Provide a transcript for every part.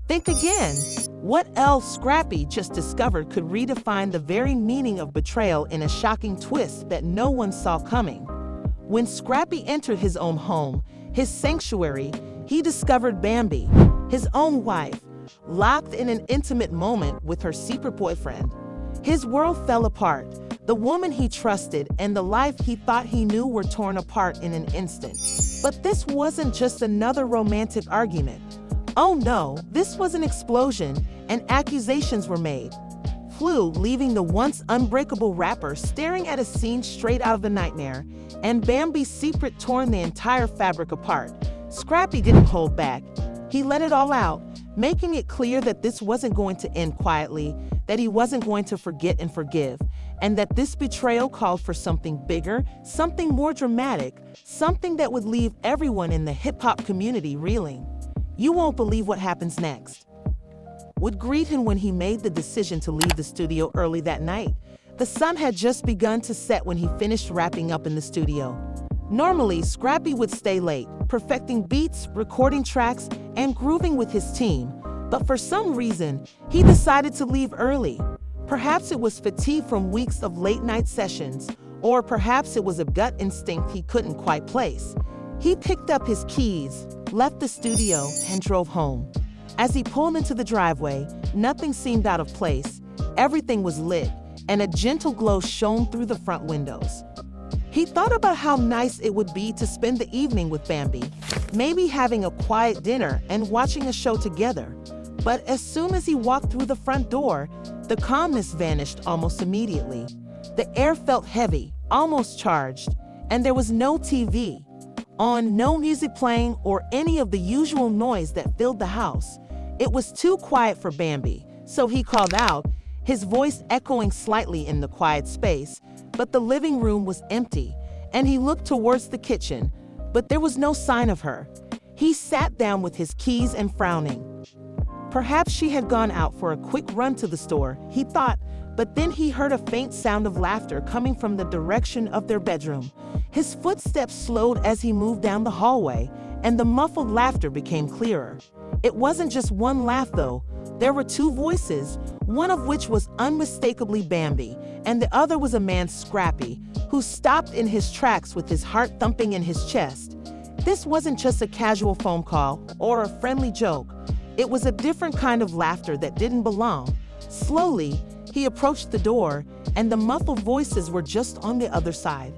Think again. What else Scrappy just discovered could redefine the very meaning of betrayal in a shocking twist that no one saw coming? When Scrappy entered his own home, his sanctuary, he discovered Bambi, his own wife, locked in an intimate moment with her secret boyfriend. His world fell apart. The woman he trusted and the life he thought he knew were torn apart in an instant. But this wasn't just another romantic argument. Oh no, this was an explosion, and accusations were made. Flew, leaving the once unbreakable rapper staring at a scene straight out of a nightmare, and Bambi's secret torn the entire fabric apart. Scrappy didn't hold back. He let it all out, making it clear that this wasn't going to end quietly, that he wasn't going to forget and forgive, and that this betrayal called for something bigger, something more dramatic, something that would leave everyone in the hip-hop community reeling. You won't believe what happens next. Would greet him when he made the decision to leave the studio early that night. The sun had just begun to set when he finished wrapping up in the studio. Normally, Scrappy would stay late, perfecting beats, recording tracks, and grooving with his team. But for some reason, he decided to leave early. Perhaps it was fatigue from weeks of late-night sessions, or perhaps it was a gut instinct he couldn't quite place. He picked up his keys, left the studio, and drove home. As he pulled into the driveway, nothing seemed out of place. Everything was lit, and a gentle glow shone through the front windows. He thought about how nice it would be to spend the evening with Bambi, maybe having a quiet dinner and watching a show together. But as soon as he walked through the front door, the calmness vanished almost immediately. The air felt heavy, almost charged, and there was no TV on, no music playing, or any of the usual noise that filled the house. It was too quiet for Bambi, so he called out, his voice echoing slightly in the quiet space. But the living room was empty, and he looked towards the kitchen, but there was no sign of her. He sat down with his keys and frowning. Perhaps she had gone out for a quick run to the store, he thought, but then he heard a faint sound of laughter coming from the direction of their bedroom. His footsteps slowed as he moved down the hallway, and the muffled laughter became clearer. It wasn't just one laugh, though. There were two voices, one of which was unmistakably Bambi, and the other was a man, Scrappy, who stopped in his tracks with his heart thumping in his chest. This wasn't just a casual phone call or a friendly joke. It was a different kind of laughter that didn't belong. Slowly, he approached the door, and the muffled voices were just on the other side.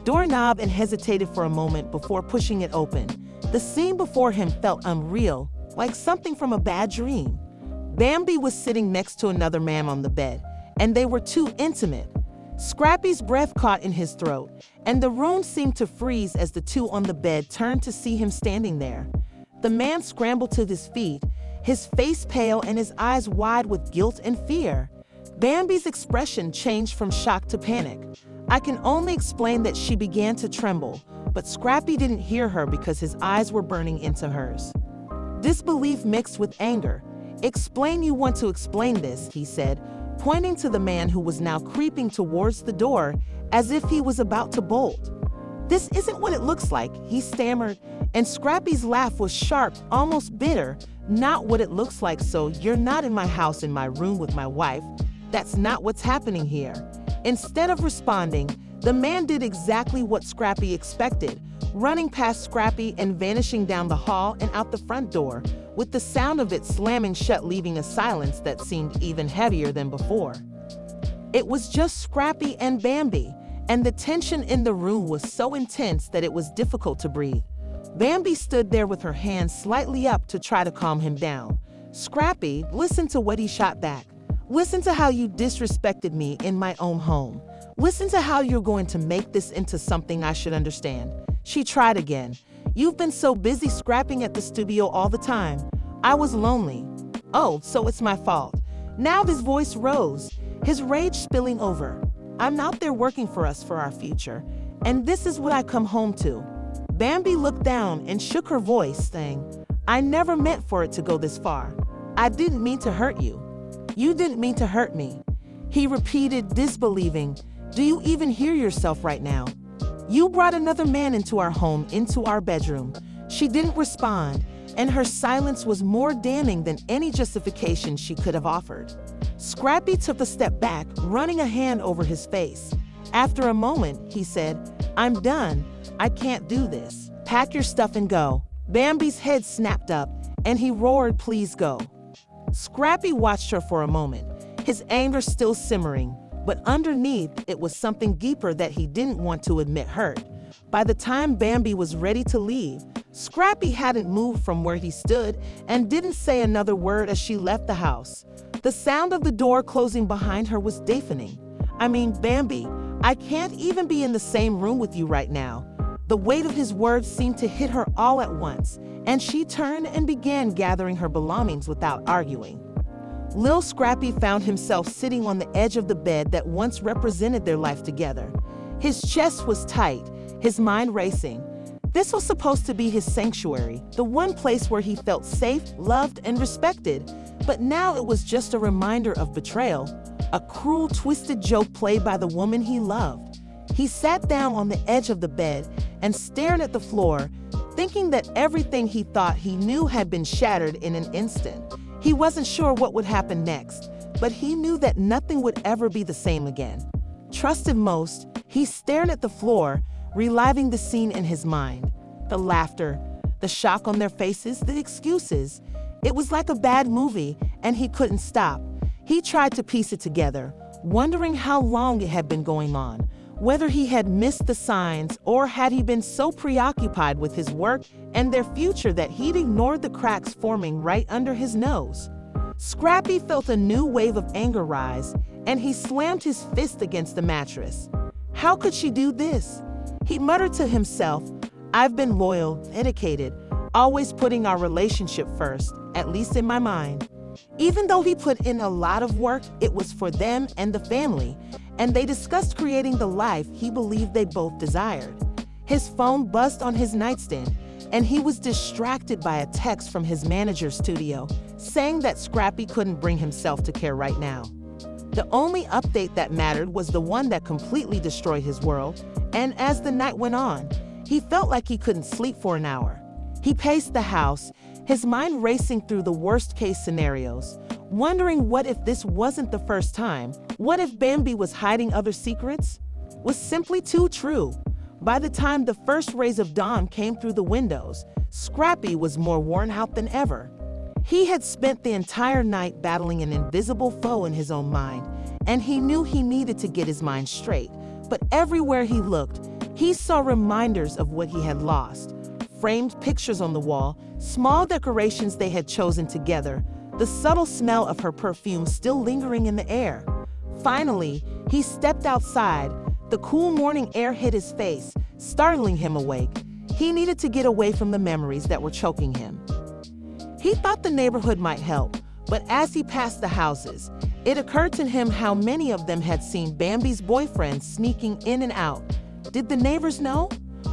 Doorknob and hesitated for a moment before pushing it open. The scene before him felt unreal, like something from a bad dream. Bambi was sitting next to another man on the bed, and they were too intimate. Scrappy's breath caught in his throat, and the room seemed to freeze as the two on the bed turned to see him standing there. The man scrambled to his feet, his face pale and his eyes wide with guilt and fear. Bambi's expression changed from shock to panic. I can only explain that she began to tremble, but Scrappy didn't hear her because his eyes were burning into hers. Disbelief mixed with anger. "Explain, you want to explain this," he said, pointing to the man who was now creeping towards the door as if he was about to bolt. "This isn't what it looks like," he stammered, and Scrappy's laugh was sharp, almost bitter. "Not what it looks like, so you're not in my house in my room with my wife. That's not what's happening here." Instead of responding, the man did exactly what Scrappy expected, running past Scrappy and vanishing down the hall and out the front door, with the sound of it slamming shut, leaving a silence that seemed even heavier than before. It was just Scrappy and Bambi, and the tension in the room was so intense that it was difficult to breathe. Bambi stood there with her hands slightly up to try to calm him down. "Scrappy, listen to what he shot back. Listen to how you disrespected me in my own home. Listen to how you're going to make this into something I should understand." She tried again. "You've been so busy scrapping at the studio all the time. I was lonely. Oh, so it's my fault." Now his voice rose, his rage spilling over. "I'm out there working for us, for our future, and this is what I come home to." Bambi looked down and shook her voice, saying, "I never meant for it to go this far. I didn't mean to hurt you. You didn't mean to hurt me." He repeated, disbelieving, "Do you even hear yourself right now? You brought another man into our home, into our bedroom." She didn't respond, and her silence was more damning than any justification she could have offered. Scrappy took a step back, running a hand over his face. After a moment, he said, "I'm done. I can't do this. Pack your stuff and go." Bambi's head snapped up, and he roared, "Please go." Scrappy watched her for a moment, his anger still simmering, but underneath it was something deeper that he didn't want to admit hurt. By the time Bambi was ready to leave, Scrappy hadn't moved from where he stood and didn't say another word as she left the house. The sound of the door closing behind her was deafening. Bambi, I can't even be in the same room with you right now." The weight of his words seemed to hit her all at once, and she turned and began gathering her belongings without arguing. Lil Scrappy found himself sitting on the edge of the bed that once represented their life together. His chest was tight, his mind racing. This was supposed to be his sanctuary, the one place where he felt safe, loved, and respected. But now it was just a reminder of betrayal, a cruel, twisted joke played by the woman he loved. He sat down on the edge of the bed and stared at the floor, thinking that everything he thought he knew had been shattered in an instant. He wasn't sure what would happen next, but he knew that nothing would ever be the same again. Trusted most, he stared at the floor, reliving the scene in his mind. The laughter, the shock on their faces, the excuses. It was like a bad movie, and he couldn't stop. He tried to piece it together, wondering how long it had been going on, whether he had missed the signs or had he been so preoccupied with his work and their future that he'd ignored the cracks forming right under his nose. Scrappy felt a new wave of anger rise, and he slammed his fist against the mattress. How could she do this? He muttered to himself, "I've been loyal, dedicated, always putting our relationship first, at least in my mind." Even though he put in a lot of work, it was for them and the family, and they discussed creating the life he believed they both desired. His phone buzzed on his nightstand, and he was distracted by a text from his manager's studio, saying that Scrappy couldn't bring himself to care right now. The only update that mattered was the one that completely destroyed his world, and as the night went on, he felt like he couldn't sleep for an hour. He paced the house, his mind racing through the worst-case scenarios, wondering what if this wasn't the first time? What if Bambi was hiding other secrets? Was simply too true. By the time the first rays of dawn came through the windows, Scrappy was more worn out than ever. He had spent the entire night battling an invisible foe in his own mind, and he knew he needed to get his mind straight. But everywhere he looked, he saw reminders of what he had lost. Framed pictures on the wall, small decorations they had chosen together, the subtle smell of her perfume still lingering in the air. Finally, he stepped outside. The cool morning air hit his face, startling him awake. He needed to get away from the memories that were choking him. He thought the neighborhood might help, but as he passed the houses, it occurred to him how many of them had seen Bambi's boyfriend sneaking in and out. Did the neighbors know?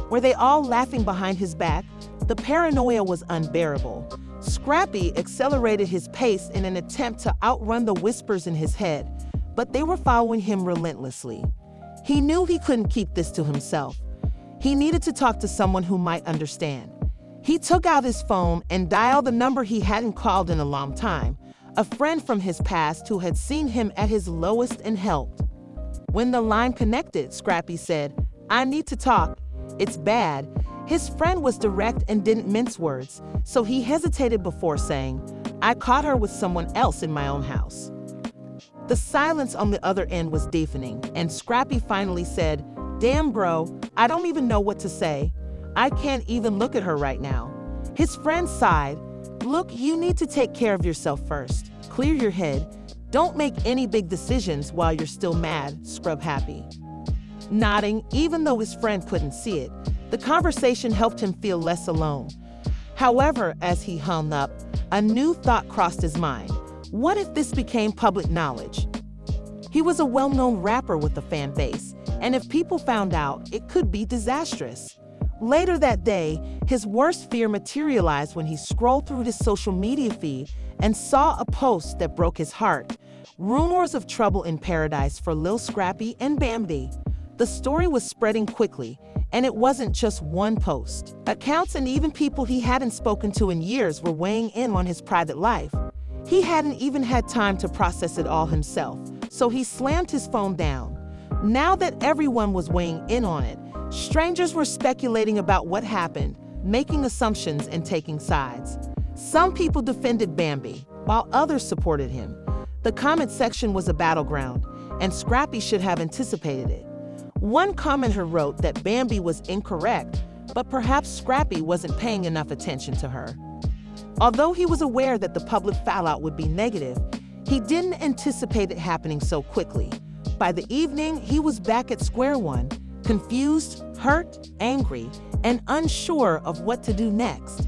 Were they all laughing behind his back? The paranoia was unbearable. Scrappy accelerated his pace in an attempt to outrun the whispers in his head, but they were following him relentlessly. He knew he couldn't keep this to himself. He needed to talk to someone who might understand. He took out his phone and dialed the number he hadn't called in a long time, a friend from his past who had seen him at his lowest and helped. When the line connected, Scrappy said, "I need to talk. It's bad." His friend was direct and didn't mince words, so he hesitated before saying, "I caught her with someone else in my own house." The silence on the other end was deafening, and Scrappy finally said, "Damn, bro, I don't even know what to say. I can't even look at her right now." His friend sighed. "Look, you need to take care of yourself first. Clear your head. Don't make any big decisions while you're still mad, Scrub Happy." Nodding, even though his friend couldn't see it, the conversation helped him feel less alone. However, as he hung up, a new thought crossed his mind. What if this became public knowledge? He was a well-known rapper with a fan base, and if people found out, it could be disastrous. Later that day, his worst fear materialized when he scrolled through his social media feed and saw a post that broke his heart. Rumors of trouble in paradise for Lil Scrappy and Bambi. The story was spreading quickly, And it wasn't just one post. Accounts and even people he hadn't spoken to in years were weighing in on his private life. He hadn't even had time to process it all himself, so he slammed his phone down. Now that everyone was weighing in on it, strangers were speculating about what happened, making assumptions and taking sides. Some people defended Bambi, while others supported him. The comment section was a battleground, and Scrappy should have anticipated it. One commenter wrote that Bambi was incorrect, but perhaps Scrappy wasn't paying enough attention to her. Although he was aware that the public fallout would be negative, he didn't anticipate it happening so quickly. By the evening, he was back at square one, confused, hurt, angry, and unsure of what to do next.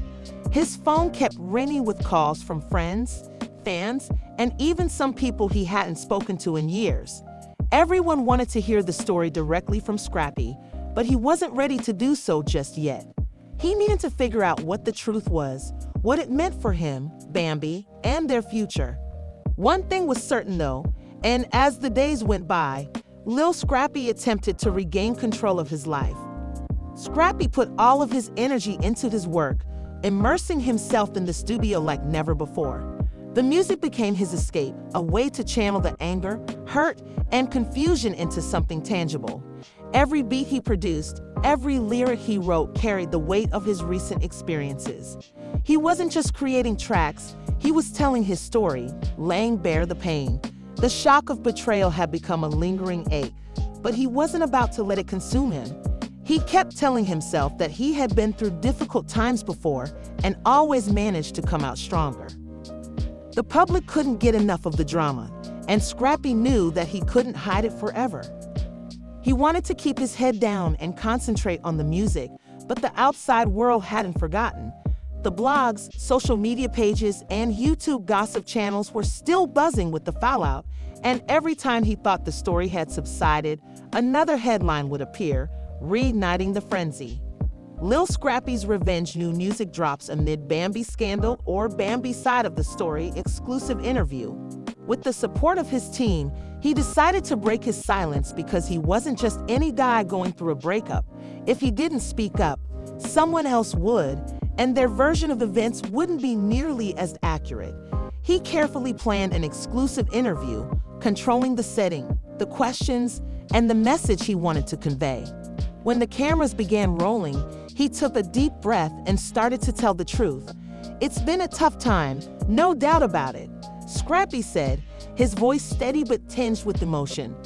His phone kept ringing with calls from friends, fans, and even some people he hadn't spoken to in years. Everyone wanted to hear the story directly from Scrappy, but he wasn't ready to do so just yet. He needed to figure out what the truth was, what it meant for him, Bambi, and their future. One thing was certain though, and as the days went by, Lil Scrappy attempted to regain control of his life. Scrappy put all of his energy into his work, immersing himself in the studio like never before. The music became his escape, a way to channel the anger, hurt, and confusion into something tangible. Every beat he produced, every lyric he wrote carried the weight of his recent experiences. He wasn't just creating tracks, he was telling his story, laying bare the pain. The shock of betrayal had become a lingering ache, but he wasn't about to let it consume him. He kept telling himself that he had been through difficult times before and always managed to come out stronger. The public couldn't get enough of the drama, and Scrappy knew that he couldn't hide it forever. He wanted to keep his head down and concentrate on the music, but the outside world hadn't forgotten. The blogs, social media pages, and YouTube gossip channels were still buzzing with the fallout, and every time he thought the story had subsided, another headline would appear, reigniting the frenzy. Lil Scrappy's Revenge new music drops amid Bambi scandal or Bambi's side of the story exclusive interview. With the support of his team, he decided to break his silence because he wasn't just any guy going through a breakup. If he didn't speak up, someone else would, and their version of events wouldn't be nearly as accurate. He carefully planned an exclusive interview, controlling the setting, the questions, and the message he wanted to convey. When the cameras began rolling, he took a deep breath and started to tell the truth. "It's been a tough time, no doubt about it," Scrappy said, his voice steady but tinged with emotion.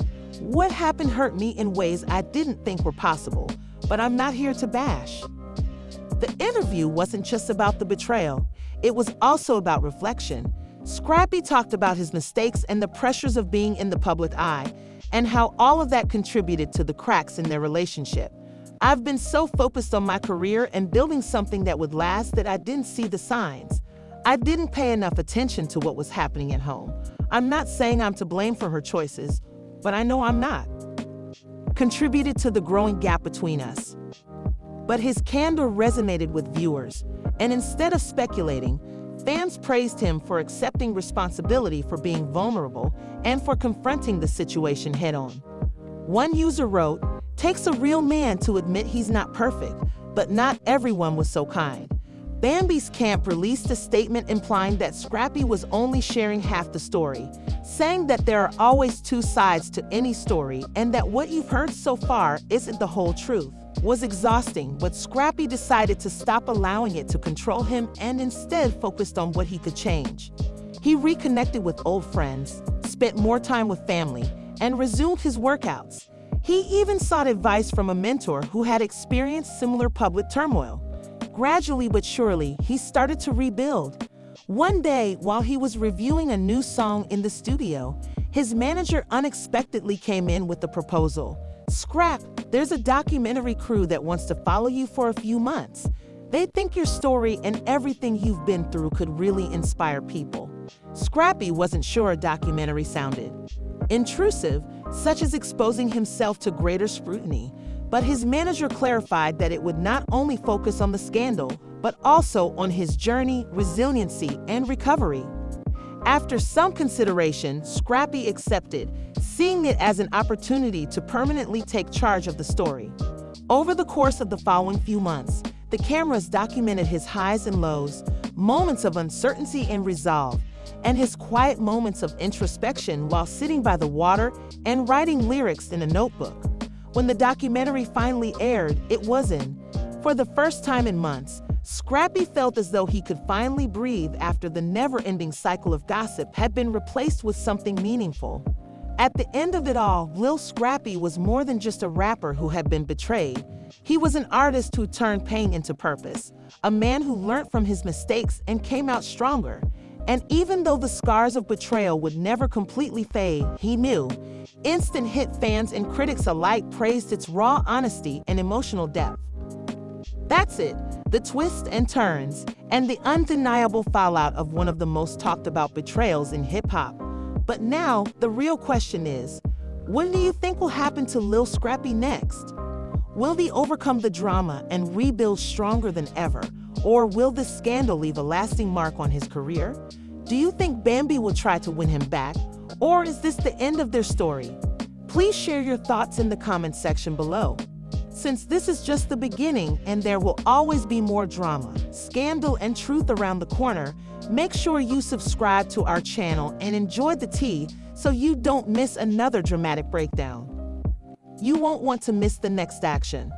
"What happened hurt me in ways I didn't think were possible, but I'm not here to bash." The interview wasn't just about the betrayal, it was also about reflection. Scrappy talked about his mistakes and the pressures of being in the public eye, and how all of that contributed to the cracks in their relationship. "I've been so focused on my career and building something that would last that I didn't see the signs. I didn't pay enough attention to what was happening at home. I'm not saying I'm to blame for her choices, but I know I'm not." Contributed to the growing gap between us. But his candor resonated with viewers, and instead of speculating, fans praised him for accepting responsibility for being vulnerable and for confronting the situation head-on. One user wrote, "Takes a real man to admit he's not perfect, but not everyone was so kind." Bambi's camp released a statement implying that Scrappy was only sharing half the story, saying that there are always two sides to any story and that what you've heard so far isn't the whole truth. Was exhausting, but Scrappy decided to stop allowing it to control him and instead focused on what he could change. He reconnected with old friends, spent more time with family, and resumed his workouts. He even sought advice from a mentor who had experienced similar public turmoil. Gradually but surely, he started to rebuild. One day, while he was reviewing a new song in the studio, his manager unexpectedly came in with the proposal. "Scrap, there's a documentary crew that wants to follow you for a few months. They think your story and everything you've been through could really inspire people." Scrappy wasn't sure a documentary sounded intrusive, such as exposing himself to greater scrutiny, but his manager clarified that it would not only focus on the scandal, but also on his journey, resiliency, and recovery. After some consideration, Scrappy accepted, seeing it as an opportunity to permanently take charge of the story. Over the course of the following few months, the cameras documented his highs and lows, moments of uncertainty and resolve, and his quiet moments of introspection while sitting by the water and writing lyrics in a notebook. When the documentary finally aired, it was in. For the first time in months, Scrappy felt as though he could finally breathe after the never-ending cycle of gossip had been replaced with something meaningful. At the end of it all, Lil Scrappy was more than just a rapper who had been betrayed. He was an artist who turned pain into purpose, a man who learned from his mistakes and came out stronger. And even though the scars of betrayal would never completely fade, he knew. Instant hit fans and critics alike praised its raw honesty and emotional depth. That's it, the twists and turns, and the undeniable fallout of one of the most talked about betrayals in hip-hop. But now, the real question is, what do you think will happen to Lil Scrappy next? Will he overcome the drama and rebuild stronger than ever? Or will this scandal leave a lasting mark on his career? Do you think Bambi will try to win him back? Or is this the end of their story? Please share your thoughts in the comments section below. Since this is just the beginning and there will always be more drama, scandal, and truth around the corner, make sure you subscribe to our channel and enjoy the tea so you don't miss another dramatic breakdown. You won't want to miss the next action.